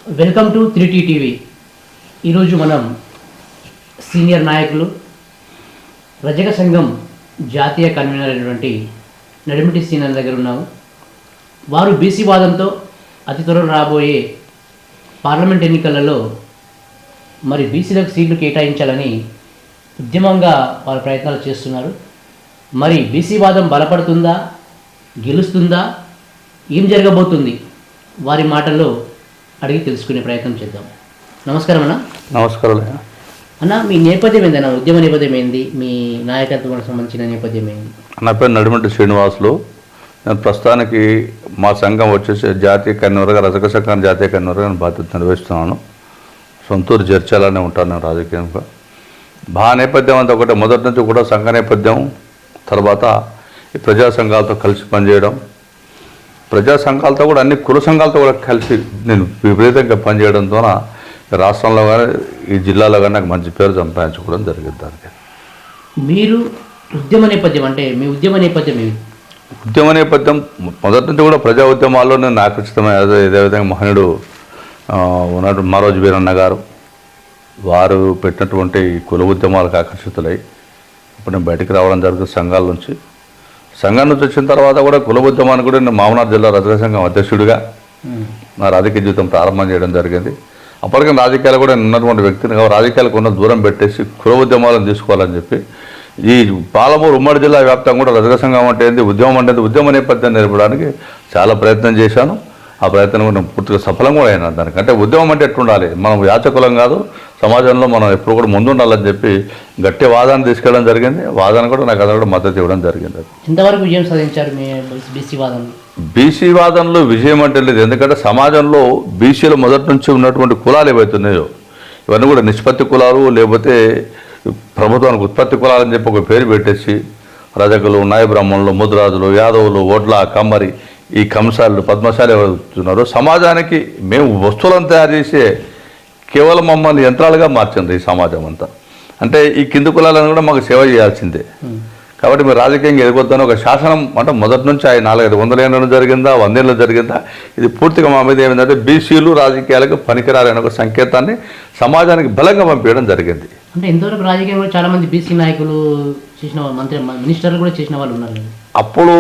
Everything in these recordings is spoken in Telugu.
Welcome to 3T TV. ఈరోజు మనం సీనియర్ నాయకులు రజక సంఘం జాతీయ కన్వీనర్ అయినటువంటి నడిమిటి సీనియర్ దగ్గర ఉన్నాము. వారు బీసీ వాదంతో అతి త్వరలో రాబోయే పార్లమెంట్ ఎన్నికలలో మరి బీసీలకు సీట్లు కేటాయించాలని ఉద్యమంగా వారు ప్రయత్నాలు చేస్తున్నారు. మరి బీసీ వాదం బలపడుతుందా, గెలుస్తుందా, ఏం జరగబోతుంది వారి మాటల్లో అడిగి తెలుసుకునే ప్రయత్నం చేద్దాం. నమస్కారం అన్న. నమస్కారం అన్న, మీ నేపథ్యం ఏందన్న? ఉద్యమ నేపథ్యం ఏంది? మీ నాయకత్వానికి సంబంధించిన నేపథ్యం ఏంది? నా పేరు నడిమిటి శ్రీనివాసులు. నేను ప్రస్తుతానికి మా సంఘం వచ్చేసి జాతీయ కన్వీనర్గా, రజక సంఘం జాతీయ కన్వీనర్గా నేను బాధ్యత నిర్వహిస్తున్నాను. సొంతూరు చర్చలానే ఉంటాను నేను రాజకీయంగా. నేపథ్యం అంతా ఒకటే, మొదటి నుంచి కూడా సంఘ నేపథ్యం, తర్వాత ఈ ప్రజా సంఘాలతో కలిసి పనిచేయడం, ప్రజా సంఘాలతో కూడా అన్ని కుల సంఘాలతో కూడా కలిసి నేను విపరీతంగా పనిచేయడం ద్వారా రాష్ట్రంలో కానీ ఈ జిల్లాలో కానీ నాకు మంచి పేరు సంపాదించుకోవడం జరిగింది. దానికి మీరు ఉద్యమ నేపథ్యం అంటే మీ ఉద్యమ నేపథ్యం ఏమి? ఉద్యమ నేపథ్యం మొదటి నుంచి కూడా ప్రజా ఉద్యమాల్లో నేను ఆకర్షితమై, అదేవిధంగా మహనీయుడు ఉన్నట్టు మరోజు వీరన్న గారు వారు పెట్టినటువంటి కుల ఉద్యమాలకు ఆకర్షితులై ఇప్పుడు నేను బయటికి రావడం జరుగుతుంది సంఘాల నుంచి. సంఘం నుంచి వచ్చిన తర్వాత కూడా కుల ఉద్యమాన్ని కూడా నేను మామనాడు జిల్లా రజక సంఘం అధ్యక్షుడిగా నా రాజకీయ జీవితం ప్రారంభం చేయడం జరిగింది. అప్పటికే రాజకీయాలు కూడా ఉన్నటువంటి వ్యక్తిని రాజకీయాలకు ఉన్న దూరం పెట్టేసి కుల ఉద్యమాలను తీసుకోవాలని చెప్పి ఈ పాలమూరు ఉమ్మడి జిల్లా వ్యాప్తంగా కూడా రజక సంఘం అంటే ఏంది, ఉద్యమం అంటే ఉద్యమ నేపథ్యాన్ని నేర్పడానికి చాలా ప్రయత్నం చేశాను. ఆ ప్రయత్నం కూడా పూర్తిగా సఫలం కూడా అయినా. దానికంటే ఉద్యమం అంటే ఎట్లుండాలి, మనం యాచకులం కాదు, సమాజంలో మనం ఎప్పుడు కూడా ముందుండాలని చెప్పి గట్టి వాదాన్ని తీసుకెళ్ళడం జరిగింది. వాదన కూడా నాకు అది కూడా మద్దతు ఇవ్వడం జరిగింది. ఎంతవరకు విజయం సాధించారు మీ బీసీ వాదనలో? బీసీ వాదనలో విజయం అంటే లేదు, ఎందుకంటే సమాజంలో బీసీలో మొదటి నుంచి ఉన్నటువంటి కులాలు ఏవైతున్నాయో ఇవన్నీ కూడా నిష్పత్తి కులాలు, లేకపోతే ప్రభుత్వానికి ఉత్పత్తి కులాలు అని చెప్పి ఒక పేరు పెట్టేసి రజకులు, నాయ బ్రాహ్మణులు, ముద్రాజులు, యాదవులు, ఓడ్ల, కమ్మరి, ఈ కంసాలు, పద్మశాలు ఎవరుతున్నారో సమాజానికి మేము వస్తువులను తయారు చేసే కేవలం మమ్మల్ని యంత్రాలుగా మార్చింది ఈ సమాజం అంతా. అంటే ఈ కింది కులాలను కూడా మాకు సేవ చేయాల్సిందే. కాబట్టి మీరు రాజకీయంగా ఎదుగుతాను ఒక శాసనం అంటే మొదటి నుంచి 400-500 ఏళ్ళు జరిగిందా, 100 ఏళ్ళు జరిగిందా, ఇది పూర్తిగా మా మీద ఏమిటంటే బీసీలు రాజకీయాలకు పనికిరాలనే ఒక సంకేతాన్ని సమాజానికి బలంగా పంపించడం జరిగింది. అంటే ఇంతవరకు రాజకీయంలో చాలా మంది బీసీ నాయకులు చేసిన మినిస్టర్లు కూడా చేసిన వాళ్ళు ఉన్నారు. అప్పుడు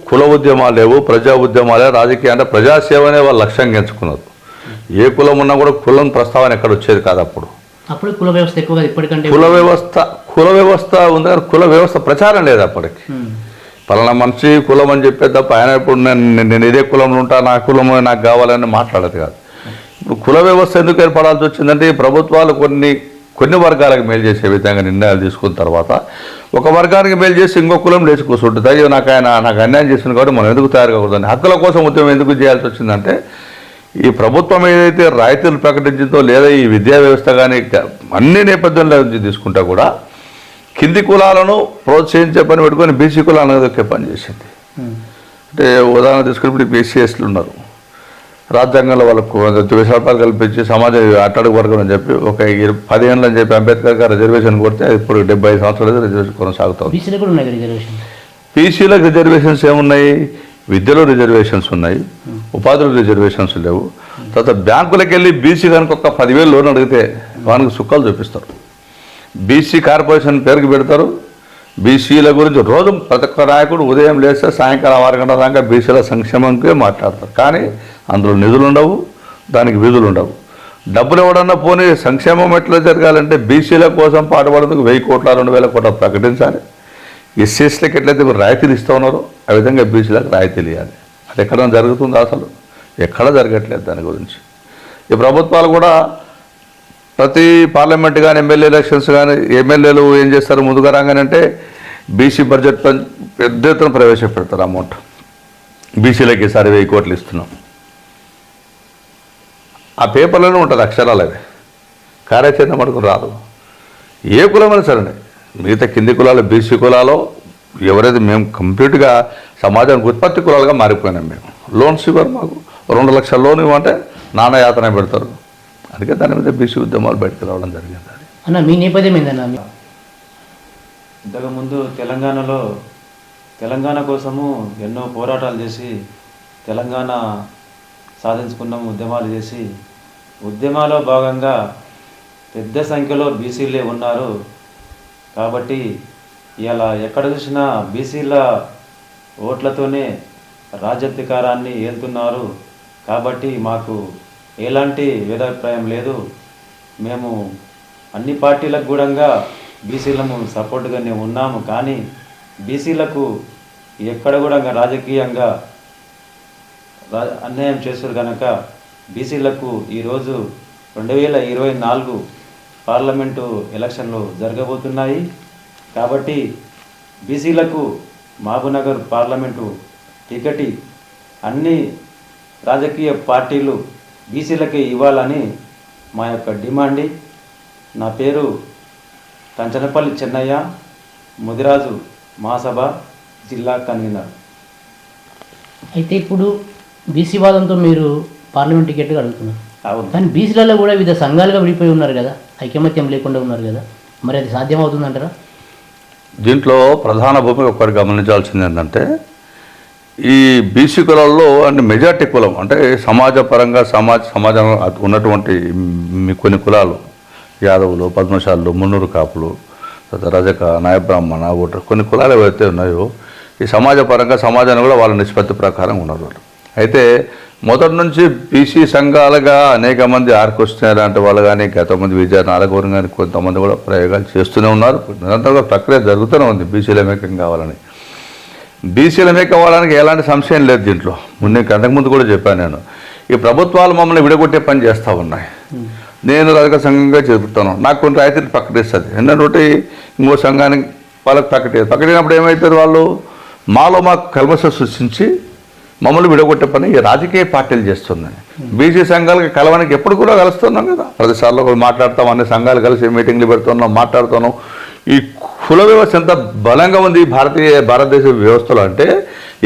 కుల ఉద్యమాలు లేవు, ప్రజా ఉద్యమాలే. రాజకీయ అంటే ప్రజాసేవనే వాళ్ళు లక్ష్యంగా ఎంచుకున్నారు. ఏ కులం ఉన్నా కూడా కులం ప్రస్తావన ఎక్కడ వచ్చేది కాదు. అప్పుడు కుల వ్యవస్థ ఎక్కువగా ఇప్పటికంటే కుల వ్యవస్థ ఉంది కానీ కుల వ్యవస్థ ప్రచారం లేదు అప్పటికి. పలానా మనిషి కులం అని చెప్పేది తప్ప ఆయన ఇప్పుడు నేను ఇదే కులంలో ఉంటా, నా కులం నాకు కావాలని మాట్లాడేది కాదు. ఇప్పుడు కుల వ్యవస్థ ఎందుకు ఏర్పడాల్సి వచ్చిందంటే ప్రభుత్వాలు కొన్ని వర్గాలకు మేలు చేసే విధంగా నిర్ణయాలు తీసుకున్న తర్వాత ఒక వర్గానికి మేలు చేసి ఇంకో కులం లేచి కూర్చుంటుంది. అయ్యో నాకు అన్యాయం చేసింది కాబట్టి మనం ఎందుకు తయారు కాకూడదని హక్కుల కోసం ఉద్యమం ఎందుకు చేయాల్సి వచ్చిందంటే ఈ ప్రభుత్వం ఏదైతే రాయితీలు ప్రకటించిందో, లేదా ఈ విద్యా వ్యవస్థ కానీ అన్ని నేపథ్యంలో తీసుకుంటా కూడా కింది కులాలను ప్రోత్సహించే పని పెట్టుకొని బీసీ కులాలను ఎదొక్కే పని చేసింది. అంటే ఉదాహరణ తీసుకున్నప్పుడు బీసీఎస్లు ఉన్నారు, రాజ్యాంగంలో వాళ్ళకు విశాపాలు కల్పించి సమాజం అట్టడుగు వర్గం అని చెప్పి ఒక 10 ఏళ్ళు అని చెప్పి అంబేద్కర్ గారు రిజర్వేషన్ కొడితే ఇప్పుడు 75 సంవత్సరాలు రిజర్వేషన్ కొనసాగుతాం. బీసీలకు రిజర్వేషన్స్ ఏమున్నాయి? విద్యలో రిజర్వేషన్స్ ఉన్నాయి, ఉపాధిలో రిజర్వేషన్స్ లేవు. తర్వాత బ్యాంకులకు వెళ్ళి బీసీ కనుక ఒక 10,000 లోన్ అడిగితే వానికి సుఖాలు చూపిస్తారు. బీసీ కార్పొరేషన్ పేరుకి పెడతారు. బీసీల గురించి రోజు ప్రతి ఒక్క నాయకుడు ఉదయం లేస్తే సాయంకాలం 6 గంటల దాకా బీసీల సంక్షేమంకే మాట్లాడతారు. కానీ అందులో నిధులు ఉండవు, దానికి విధులు ఉండవు. డబ్బులు ఇవ్వడన్నా పోనీ సంక్షేమం ఎట్లా జరగాలంటే బీసీల కోసం పాటుపడేందుకు 1,000 కోట్ల 2,000 కోట్ల ప్రకటించాలి. ఎస్సీఎస్లకు ఎట్లయితే మీరు రాయితీలు ఇస్తూ ఉన్నారో ఆ విధంగా బీసీలకు రాయితీలు ఇవ్వాలి. అది ఎక్కడ జరుగుతుందో అసలు ఎక్కడ జరగట్లేదు. దాని గురించి ఈ ప్రభుత్వాలు కూడా ప్రతి పార్లమెంట్ కానీ ఎమ్మెల్యే ఎలక్షన్స్ కానీ ఎమ్మెల్యేలు ఏం చేస్తారు, ముందుగా రాగానంటే బీసీ బడ్జెట్ పెద్ద ఎత్తున ప్రవేశపెడతారు. అమౌంట్ బీసీలకి ఈసారి 1,000 కోట్లు ఇస్తున్నాం. ఆ పేపర్లోనే ఉంటుంది అక్షరాలు, అవి కార్యాచరణ మటుకు రాదు. ఏ కులమైనా సరే మిగతా కింది కులాలు బీసీ కులాలో ఎవరైతే మేము కంప్లీట్గా సమాజానికి ఉత్పత్తి కులాలుగా మారిపోయినాం. మేము లోన్స్ ఇవ్వరు, మాకు 2 లక్షల లోన్ ఇవ్వంటే నాణయాతన పెడతారు. అందుకే దాని మీద బీసీ ఉద్యమాలు బయటకు రావడం జరిగింది. అన్న, మీ నేపథ్యం ఏందన్నా? ఇంతకుముందు తెలంగాణ కోసము ఎన్నో పోరాటాలు చేసి తెలంగాణ సాధించుకున్నాము, ఉద్యమాలు చేసి ఉద్యమాల్లో భాగంగా పెద్ద సంఖ్యలో బీసీలే ఉన్నారు. కాబట్టి ఇలా ఎక్కడ చూసినా బీసీల ఓట్లతోనే రాజ్యాధికారాన్ని ఏలుతున్నారు. కాబట్టి మాకు ఎలాంటి భేదాభిప్రాయం లేదు. మేము అన్ని పార్టీలకు కూడా బీసీలము సపోర్ట్గానే ఉన్నాము. కానీ బీసీలకు ఎక్కడ కూడా రాజకీయంగా అన్యాయం చేస్తారు కనుక బీసీలకు ఈరోజు 2024 పార్లమెంటు ఎలక్షన్లు జరగబోతున్నాయి. కాబట్టి బీసీలకు మహబూబ్నగర్ పార్లమెంటు టికెట్ అన్ని రాజకీయ పార్టీలు బీసీలకే ఇవ్వాలని మా యొక్క డిమాండ్. నా పేరు కంచనపల్లి చెన్నయ్య, ముదిరాజు మహాసభ జిల్లా కన్వీనర్. అయితే ఇప్పుడు బీసీ వాదంతో మీరు పార్లమెంట్ టికెట్ అడుగుతున్నారు. అవును. కానీ బీసీలలో కూడా వివిధ సంఘాలుగా విడిపోయి ఉన్నారు కదా, ఐకమత్యం లేకుండా ఉన్నారు కదా, మరి అది సాధ్యమవుతుందంటారా? దీంట్లో ప్రధాన భూమిక ఒకటి గమనించాల్సింది ఏంటంటే, ఈ బీసీ కులాల్లో అంటే మెజార్టీ కులం అంటే సమాజపరంగా సమాజంలో ఉన్నటువంటి కొన్ని కులాలు, యాదవులు, పద్మశాలులు, మున్నూరు కాపులు, రజక, నాయబ్రాహ్మణ, ఓటర్, కొన్ని కులాలు ఏవైతే ఉన్నాయో ఈ సమాజపరంగా సమాజాన్ని కూడా వాళ్ళ నిష్పత్తి ప్రకారం ఉన్నారు వాళ్ళు. అయితే మొదటి నుంచి బీసీ సంఘాలుగా అనేక మంది ఆర్కొస్తున్నారు లాంటి వాళ్ళు కానీ, గతమంది విజయ నాలుగోరం కానీ కొంతమంది కూడా ప్రయోగాలు చేస్తూనే ఉన్నారు. నిరంతరంగా ప్రక్రియ జరుగుతూనే ఉంది బీసీల మేకం కావాలని. బీసీల మేకం కావడానికి ఎలాంటి సంశయం లేదు దీంట్లో. అంతకుముందు కూడా చెప్పాను నేను, ఈ ప్రభుత్వాలు మమ్మల్ని విడగొట్టే పని చేస్తూ ఉన్నాయి. నేను రజక సంఘంగా చెబుతాను, నాకు కొన్ని రాయితీలు ప్రకటిస్తుంది. ఎందుకంటే ఇంకో సంఘానికి వాళ్ళకి ప్రకటించినప్పుడు ఏమవుతారు వాళ్ళు, మాకు కల్మషం సృష్టించి మమ్మల్ని విడగొట్టే పని ఈ రాజకీయ పార్టీలు చేస్తున్నాయి. బీసీ సంఘాలకి కలవడానికి ఎప్పుడు కూడా కలుస్తున్నాం కదా, ప్రతిసార్లు మాట్లాడతాం, అన్ని సంఘాలు కలిసి మీటింగ్లు పెడుతున్నాం, మాట్లాడుతున్నాం. ఈ కుల వ్యవస్థ ఎంత బలంగా ఉంది భారతదేశ వ్యవస్థలో అంటే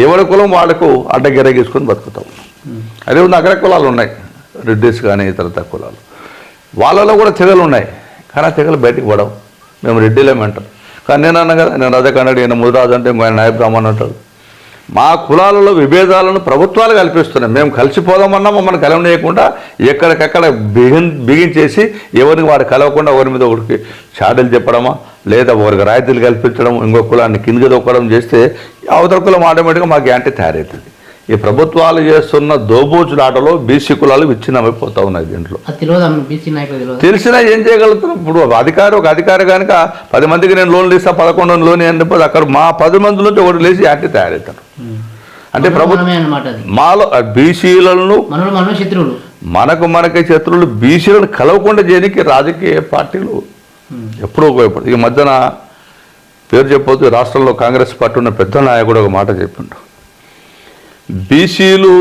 ఎవరి కులం వాళ్ళకు అడ్డగిరగీసుకొని బతుకుతాం. అదే ఉంది, అగ్ర కులాలు ఉన్నాయి, రెడ్డిస్ కానీ ఇతర కులాలు, వాళ్ళలో కూడా తెగలు ఉన్నాయి. కానీ ఆ తెగలు బయటికి పడవు. మేము రెడ్డిలేమంటాం. కానీ నేను అన్నా కదా, నేను రజకండి, నేను ముదిరాజు అంటే ఇంకో ఆయన నాయబ్రాహ్మణ్ అంటారు. మా కులాలలో విభేదాలను ప్రభుత్వాలు కల్పిస్తున్నాయి. మేము కలిసిపోదామన్నా మమ్మల్ని కలవనీయకుండా ఎక్కడికక్కడ బిగించేసి ఎవరికి వాడు కలవకుండా ఒకరి మీద ఒకరికి చాడీలు చెప్పడమా, లేదా ఒకరికి రాయితీలు కల్పించడం, ఇంకో కులాన్ని కిందికి దొక్కడం చేస్తే అవతల కులం ఆటోమేటిక్గా మాకు యాంటీ తయారవుతుంది. ఈ ప్రభుత్వాలు చేస్తున్న దోబూచులాటలో బీసీ కులాలు విచ్ఛిన్నమైపోతా ఉన్నాయి. దీంట్లో తెలిసినా ఏం చేయగలుగుతున్నాం? ఇప్పుడు ఒక అధికారి కనుక 10 మందికి నేను లోన్లు ఇస్తా, 11 లోన్ అని చెప్పి అక్కడ మా 10 మంది నుంచి ఒకటి లేచి యాంటీ తయారవుతారు. అంటే మాలో బీసీలను మనకి శత్రువులు బీసీలను కలవకుండా చేయడానికి రాజకీయ పార్టీలు ఎప్పుడో ఈ మధ్యన పేరు చెప్పొద్దు, రాష్ట్రంలో కాంగ్రెస్ పార్టీ ఉన్న పెద్ద నాయకుడు ఒక మాట చెప్పిండు, బీసీలు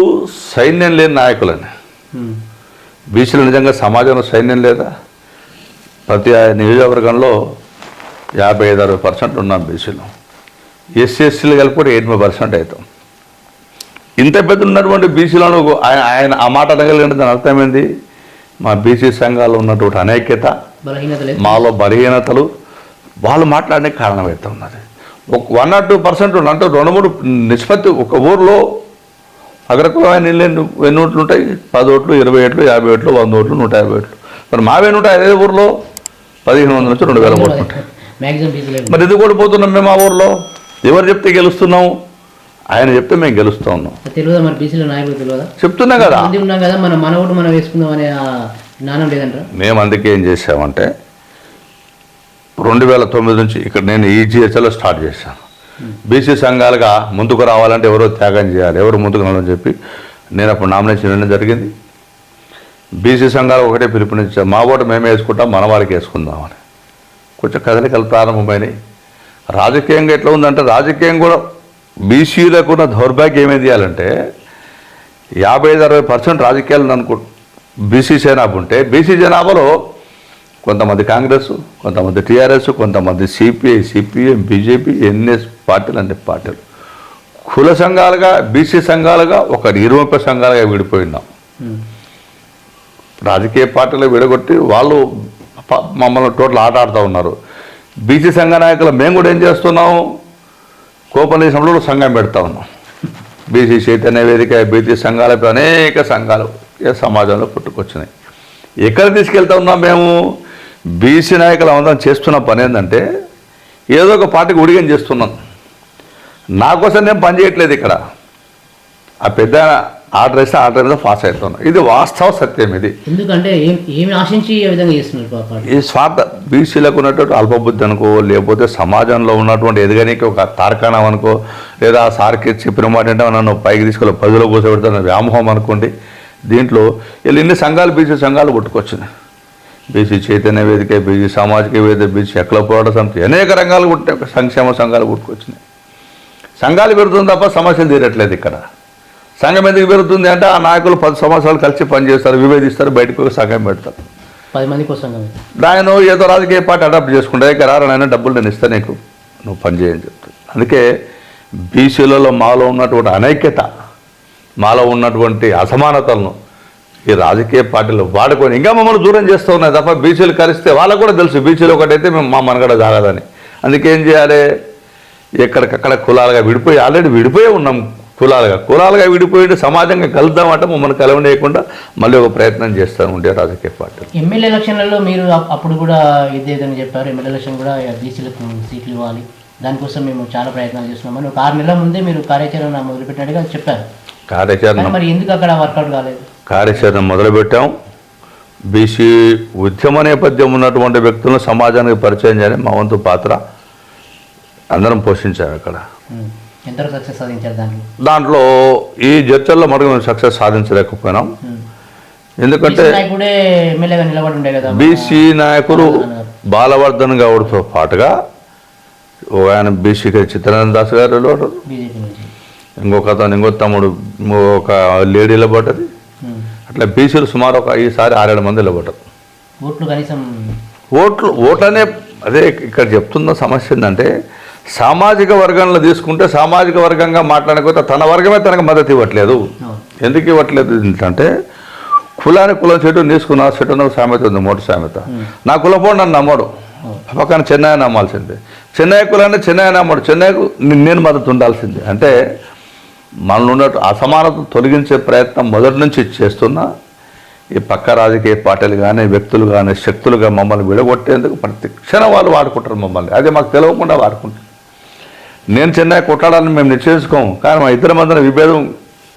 సైన్యం లేని నాయకులని. బీసీలు నిజంగా సమాజంలో సైన్యం లేదా? ప్రతి నియోజకవర్గంలో 55-60% ఉన్నాం బీసీలు. ఎస్సీలు కలిపి కూడా 80% అవుతాం. ఇంత పెద్ద ఉన్నటువంటి బీసీలను ఆయన ఆ మాట అనగలిగిన దాని అర్థమైంది, మా బీసీ సంఘాల్లో ఉన్నటువంటి అనైక్యత, మాలో బలహీనతలు వాళ్ళు మాట్లాడడానికి కారణమవుతా ఉన్నది. 1 or 2% అంటే 2-3 నిష్పత్తి. ఒక ఊర్లో అగ్రకులమైన ఎన్ని ఓట్లు ఉంటాయి? 10 ఓట్లు, 20 ఓట్లు, 50 ఓట్లు, 100 ఓట్లు, 150 ఓట్లు. మరి మావేను ఉంటాయి అదే ఊర్లో 1500 నుంచి 2000 ఓట్లు ఉంటాయి. మరి ఎందుకు ఓడిపోతున్నాం మేము? ఆ ఊర్లో ఎవరు చెప్తే గెలుస్తున్నాము? ఆయన చెప్తే మేము గెలుస్తూ ఉన్నాం. తెలియదా మరి బీసీల నాయకులు? తెలియదా? చెప్తున్నా కదా, ఉన్నాం కదా, మన ఓటు మనం వేసుకుందాం అనే జ్ఞానం లేదంటారా? మేము అందుకే ఏం చేసామంటే 2009 నుంచి ఇక్కడ నేను ఈ జిహెచ్లో స్టార్ట్ చేశాను. బీసీ సంఘాలుగా ముందుకు రావాలంటే ఎవరో త్యాగం చేయాలి, ఎవరు ముందుకు రావాలని చెప్పి నేను అప్పుడు నామినేషన్ ఇవ్వడం జరిగింది. బీసీ సంఘాలు ఒకటే పిలుపునిచ్చాం, మా ఓటు మేమే వేసుకుంటాం, మన వాళ్ళకి వేసుకుందామని. కొంచెం కదలికలు ప్రారంభమైనాయి. రాజకీయంగా ఎట్లా ఉందంటే, రాజకీయం కూడా బీసీలకు ఉన్న దౌర్భాగ్యం ఏమేది చేయాలంటే 55-60% రాజకీయాలను బీసీ జనాభా ఉంటే, బీసీ జనాభాలో కొంతమంది కాంగ్రెస్, కొంతమంది టీఆర్ఎస్, కొంతమంది సిపిఐ, సిపిఎం, బీజేపీ, ఎన్ఎస్ పార్టీలు అంటే పార్టీలు కుల సంఘాలుగా, బీసీ సంఘాలుగా ఒక నిరూప సంఘాలుగా విడిపోయినాం. రాజకీయ పార్టీలు విడగొట్టి వాళ్ళు మమ్మల్ని టోటల్ ఆట ఆడుతూ ఉన్నారు. బీసీ సంఘ నాయకులు మేము కూడా ఏం చేస్తున్నాము, కోపనిషంలో సంఘం పెడతా ఉన్నాం. బీసీ చైతన్య వేదిక, బీసీ సంఘాలపై అనేక సంఘాలు సమాజంలో పుట్టుకొచ్చినాయి. ఎక్కడ తీసుకెళ్తా ఉన్నాం మేము? బీసీ నాయకులు అందరం చేస్తున్న పని ఏంటంటే ఏదో ఒక పార్టీకి ఉడిగం చేస్తున్నాం. నా కోసం నేను పని చేయట్లేదు ఇక్కడ. ఆ పెద్ద ఆర్డర్ వేస్తే ఆర్డర్ మీద పాస్ అవుతున్నాం. ఇది వాస్తవ సత్యం. ఇది ఎందుకంటే ఏమి ఆశించి ఏ విధంగా చేస్తున్నారు పార్టీ? ఈ స్వార్థ బీసీలకు ఉన్నటువంటి అల్పబుద్ధి అనుకో, లేకపోతే సమాజంలో ఉన్నటువంటి ఎదగనికి ఒక తార్కాణం అనుకో, లేదా సార్కి చెప్పిన మాట అంటే నన్ను పైకి తీసుకెళ్ళి పదిలో కూర్చోబెడతాను వ్యామోహం అనుకోండి. దీంట్లో వీళ్ళు ఇన్ని సంఘాలు, బీసీ సంఘాలు పుట్టుకొచ్చినాయి. బీసీ చైతన్య వేదిక, బీసీ సామాజిక వేదిక, బీసీ అఖిల పోరాట సమితి, అనేక రంగాలు పుట్టే సంక్షేమ సంఘాలు పుట్టుకొచ్చినాయి. సంఘాలు పెరుగుతుంది తప్ప సమస్యలు తీరట్లేదు ఇక్కడ. సంఘం ఎందుకు పెరుగుతుంది అంటే ఆ నాయకులు 10 సంవత్సరాలు కలిసి పనిచేస్తారు, విభేదిస్తారు, బయటకు ఒక సంఘం పెడతారు. 10 మంది కోసం ఆయన ఏదో రాజకీయ పార్టీ అడాప్ట్ చేసుకుంటే ఇక్కడ రాను డబ్బులు నేను ఇస్తాను నీకు, నువ్వు పని చేయని చెప్తాను. అందుకే బీసీలలో మాలో ఉన్నటువంటి అనైక్యత, మాలో ఉన్నటువంటి అసమానతలను ఈ రాజకీయ పార్టీలు వాడుకొని ఇంకా మమ్మల్ని దూరం చేస్తూ ఉన్నాయి తప్ప బీసీలు కలిస్తే వాళ్ళకు కూడా తెలుసు బీసీలు ఒకటైతే మేము మా మనగడ జాగదని. అందుకే ఏం చేయాలి? ఎక్కడికక్కడ కులాలుగా విడిపోయి, ఆల్రెడీ విడిపోయే ఉన్నాం. కులాలుగా విడిపోయి సమాజంగా కలుద్దామంటే మమ్మల్ని కలవనీయకుండా మళ్ళీ ఒక ప్రయత్నం చేస్తూ ఉండే రాజకీయ పార్టీలు. ఎమ్మెల్యే ఎలక్షన్లలో మీరు అప్పుడు కూడా ఇదేదని చెప్పారు, ఎమ్మెల్యే ఎలక్షన్ కూడా బీసీలకు సీట్లు ఇవ్వాలి, దానికోసం మేము చాలా ప్రయత్నాలు చేస్తున్నామని ఒక 6 నెలల ముందే మీరు కార్యాచరణ మొదలుపెట్టినట్టుగా చెప్పారు. కార్యాచరణ మరి ఎందుకు అక్కడ వర్కౌట్ కాలేదు? కార్యాచరణ మొదలుపెట్టాం. బీసీ ఉద్యమ నేపథ్యం ఉన్నటువంటి వ్యక్తులను సమాజానికి పరిచయం చేయాలి, మా వంతు పాత్ర అందరం పోషించాము. ఇక్కడ ఎంతవరకు సక్సెస్ సాధించారు దాంట్లో ఈ చర్చల్లో మటుకు మేము సక్సెస్ సాధించలేకపోయినాం. ఎందుకంటే ఎమ్మెల్యేగా నిలబడి ఉండే కదా బీసీ నాయకులు బాలవర్ధన్ గౌడ్తో పాటుగా ఆయన బీసీకి చిత్తరంజన్ దాస్ గారు నిలబడ్డారు, ఇంకో తమ్ముడు ఒక లేడీ నిలబడ్డది. అట్లా బీసీలు సుమారు ఈసారి 6-7 మంది నిలబడ్డారు. ఓట్లు కనీసం ఓట్లనే అదే ఇక్కడ చెప్తున్న సమస్య ఏంటంటే సామాజిక వర్గంలో తీసుకుంటే సామాజిక వర్గంగా మాట్లాడకపోతే తన వర్గమే తనకు మద్దతు ఇవ్వట్లేదు. ఎందుకు ఇవ్వట్లేదు ఏంటంటే కులానికి కులం చెట్టు తీసుకున్న చెట్టు సామెత ఉంది, మోటు సామెత. నా కులపోడు నన్ను నమ్మడు, పక్కన చెన్నై నమ్మాల్సిందే. చెన్నై కులాన్ని చెన్నై నమ్మడు, చెన్నైకు నేను మద్దతు ఉండాల్సిందే. అంటే మనలో ఉన్న అసమానత తొలగించే ప్రయత్నం మొదటి నుంచి చేస్తున్నా ఈ పక్క రాజకీయ పార్టీలు కానీ వ్యక్తులు కానీ శక్తులుగా మమ్మల్ని విడగొట్టేందుకు ప్రతి క్షణం వాళ్ళు వాడుకుంటారు మమ్మల్ని. అదే మాకు తెలియకుండా వాడుకుంటారు. నేను చెన్నై కొట్టాలని మేము నిశ్చయించుకోము, కానీ మా ఇద్దరి మధ్యన విభేదం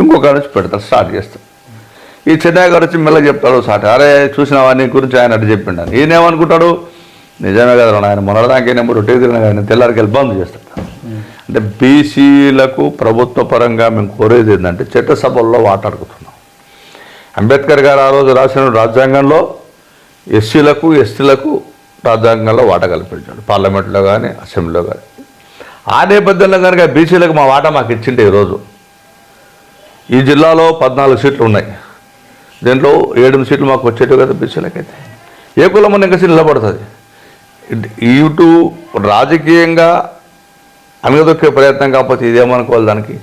ఇంకొక నుంచి పెడతారు, స్టార్ట్ చేస్తాం. ఈ చెన్నై గారు వచ్చి మెల్లగా చెప్తాడు సాటి, అరే చూసినావా నీ గురించి ఆయన అడ్డు చెప్పిండాను. ఈయనేమనుకుంటాడు, నిజమే కదా ఆయన మొన్నదాకే నెంబర్ రొట్టె తిరిగిన కానీ తెల్లారికి వెళ్ళి బంద్ చేస్తాడు. అంటే బీసీలకు ప్రభుత్వ పరంగా మేము కోరేది ఏంటంటే చట్టసభల్లో వాటాడుకుంటున్నాం. అంబేద్కర్ గారు ఆ రోజు రాసిన రాజ్యాంగంలో ఎస్సీలకు ఎస్టీలకు రాజ్యాంగంలో వాటా కల్పించాడు, పార్లమెంట్లో కానీ అసెంబ్లీలో కానీ. ఆ నేపథ్యంలో కనుక బీసీలకు మా వాటా మాకు ఇచ్చిండే ఈరోజు ఈ జిల్లాలో 14 సీట్లు ఉన్నాయి, దీంట్లో 7 సీట్లు మాకు వచ్చేటివి కదా బీసీలకైతే. ఏ కులం ఇంకా సీట్లు నిలబడుతుంది. ఇటు రాజకీయంగా అనగదొక్కే ప్రయత్నం కాకపోతే ఇదేమనుకోవాలి దానికి.